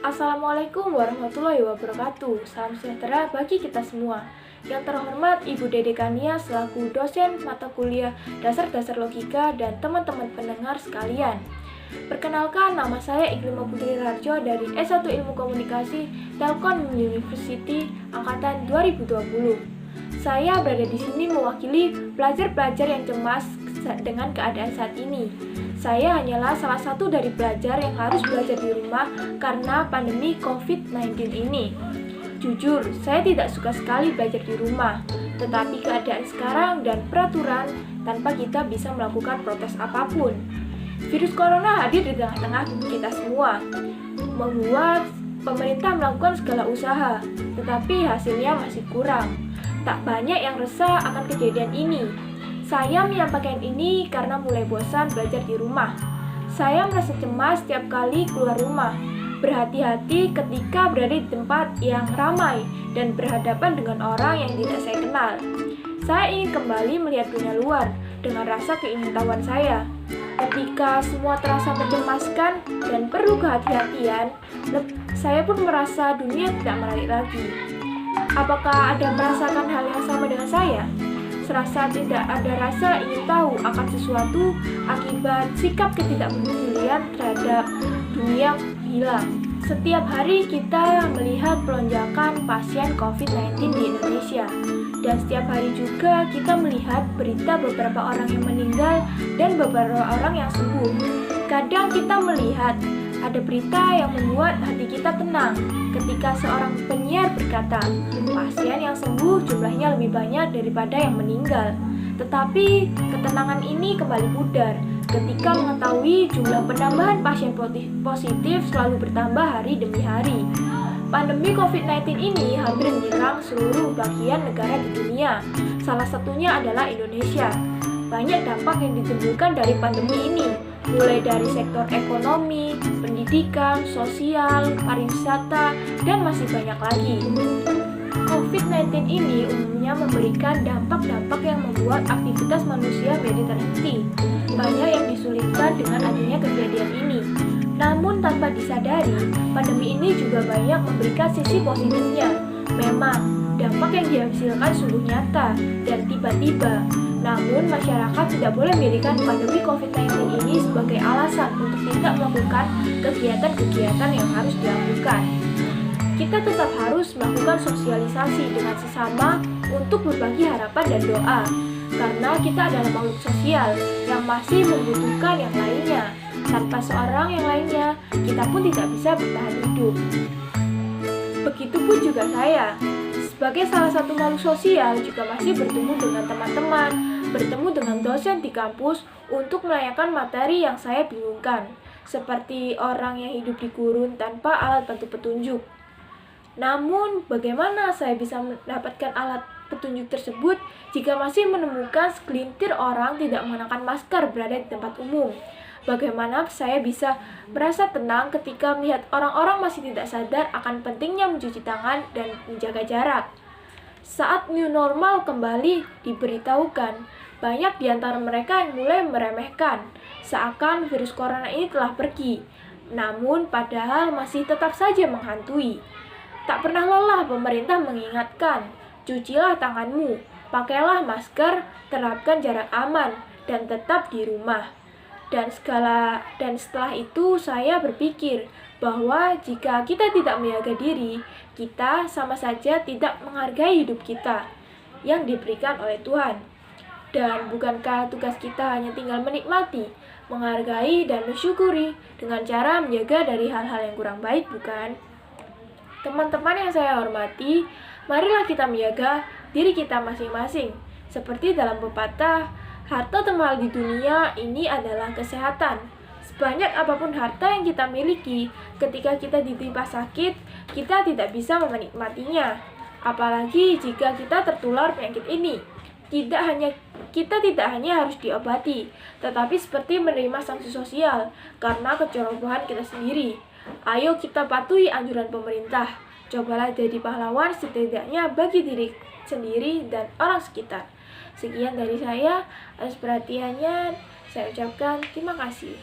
Assalamualaikum warahmatullahi wabarakatuh. Salam sejahtera bagi kita semua. Yang terhormat Ibu Dede Kania selaku dosen mata kuliah Dasar-Dasar Logika dan teman-teman pendengar sekalian. Perkenalkan, nama saya Iklimah Putri Rarjo dari S1 Ilmu Komunikasi Telkom University angkatan 2020. Saya berada di sini mewakili pelajar-pelajar yang cemas dengan keadaan saat ini. Saya hanyalah salah satu dari pelajar yang harus belajar di rumah karena pandemi COVID-19 ini. Jujur, saya tidak suka sekali belajar di rumah, tetapi keadaan sekarang dan peraturan tanpa kita bisa melakukan protes apapun. Virus corona hadir di tengah-tengah kita semua, membuat pemerintah melakukan segala usaha, tetapi hasilnya masih kurang. Tak banyak yang resah akan kejadian ini. Saya menyampaikan ini karena mulai bosan belajar di rumah. Saya merasa cemas setiap kali keluar rumah, berhati-hati ketika berada di tempat yang ramai dan berhadapan dengan orang yang tidak saya kenal. Saya ingin kembali melihat dunia luar dengan rasa keingintahuan saya. Ketika semua terasa mencemaskan dan perlu kehati-hatian, saya pun merasa dunia tidak menarik lagi. Apakah Anda merasakan hal yang sama dengan saya? Serasa tidak ada rasa ingin tahu akan sesuatu akibat sikap ketidakpedulian terhadap dunia hilang. Setiap hari kita melihat pelonjakan pasien COVID-19 di Indonesia. Dan setiap hari juga kita melihat berita beberapa orang yang meninggal dan beberapa orang yang sembuh. Kadang kita melihat ada berita yang membuat hati kita tenang ketika seorang penyiar berkata, pasien yang sembuh jumlahnya lebih banyak daripada yang meninggal. Tetapi ketenangan ini kembali pudar ketika mengetahui jumlah penambahan pasien positif selalu bertambah hari demi hari. Pandemi COVID-19 ini hampir menyerang seluruh bagian negara di dunia. Salah satunya adalah Indonesia. Banyak dampak yang ditimbulkan dari pandemi ini, mulai dari sektor ekonomi, pendidikan, sosial, pariwisata, dan masih banyak lagi. COVID-19 ini umumnya memberikan dampak-dampak yang membuat aktivitas manusia menjadi terhenti. Banyak yang disulitkan dengan adanya kejadian ini. Namun tanpa disadari, pandemi ini juga banyak memberikan sisi positifnya. Memang, dampak yang dihasilkan sungguh nyata dan tiba-tiba. Namun, masyarakat tidak boleh menjadikan pandemi COVID-19 ini sebagai alasan untuk tidak melakukan kegiatan-kegiatan yang harus dilakukan. Kita tetap harus melakukan sosialisasi dengan sesama untuk berbagi harapan dan doa, karena kita adalah makhluk sosial yang masih membutuhkan yang lainnya. Tanpa seorang yang lainnya, kita pun tidak bisa bertahan hidup. Begitupun juga saya, sebagai salah satu makhluk sosial juga masih bertemu dengan teman-teman, bertemu dengan dosen di kampus untuk menanyakan materi yang saya bingungkan, seperti orang yang hidup di gurun tanpa alat bantu petunjuk. Namun, bagaimana saya bisa mendapatkan alat petunjuk tersebut jika masih menemukan segelintir orang tidak mengenakan masker berada di tempat umum? Bagaimana saya bisa merasa tenang ketika melihat orang-orang masih tidak sadar akan pentingnya mencuci tangan dan menjaga jarak? Saat new normal kembali diberitahukan, banyak di antara mereka yang mulai meremehkan, seakan virus corona ini telah pergi. Namun, padahal masih tetap saja menghantui. Tak pernah lelah pemerintah mengingatkan, cucilah tanganmu, pakailah masker, terapkan jarak aman, dan tetap di rumah. Dan setelah itu saya berpikir bahwa jika kita tidak menjaga diri, kita sama saja tidak menghargai hidup kita yang diberikan oleh Tuhan. Dan bukankah tugas kita hanya tinggal menikmati, menghargai, dan mensyukuri dengan cara menjaga dari hal-hal yang kurang baik, bukan? Teman-teman yang saya hormati, marilah kita menjaga diri kita masing-masing. Seperti dalam pepatah, harta termahal di dunia ini adalah kesehatan. Sebanyak apapun harta yang kita miliki, ketika kita ditimpa sakit, kita tidak bisa menikmatinya. Apalagi jika kita tertular penyakit ini. Kita tidak hanya harus diobati, tetapi seperti menerima sanksi sosial karena kecerobohan kita sendiri. Ayo kita patuhi anjuran pemerintah. Cobalah jadi pahlawan setidaknya bagi diri sendiri dan orang sekitar. Sekian dari saya, atas perhatiannya saya ucapkan terima kasih.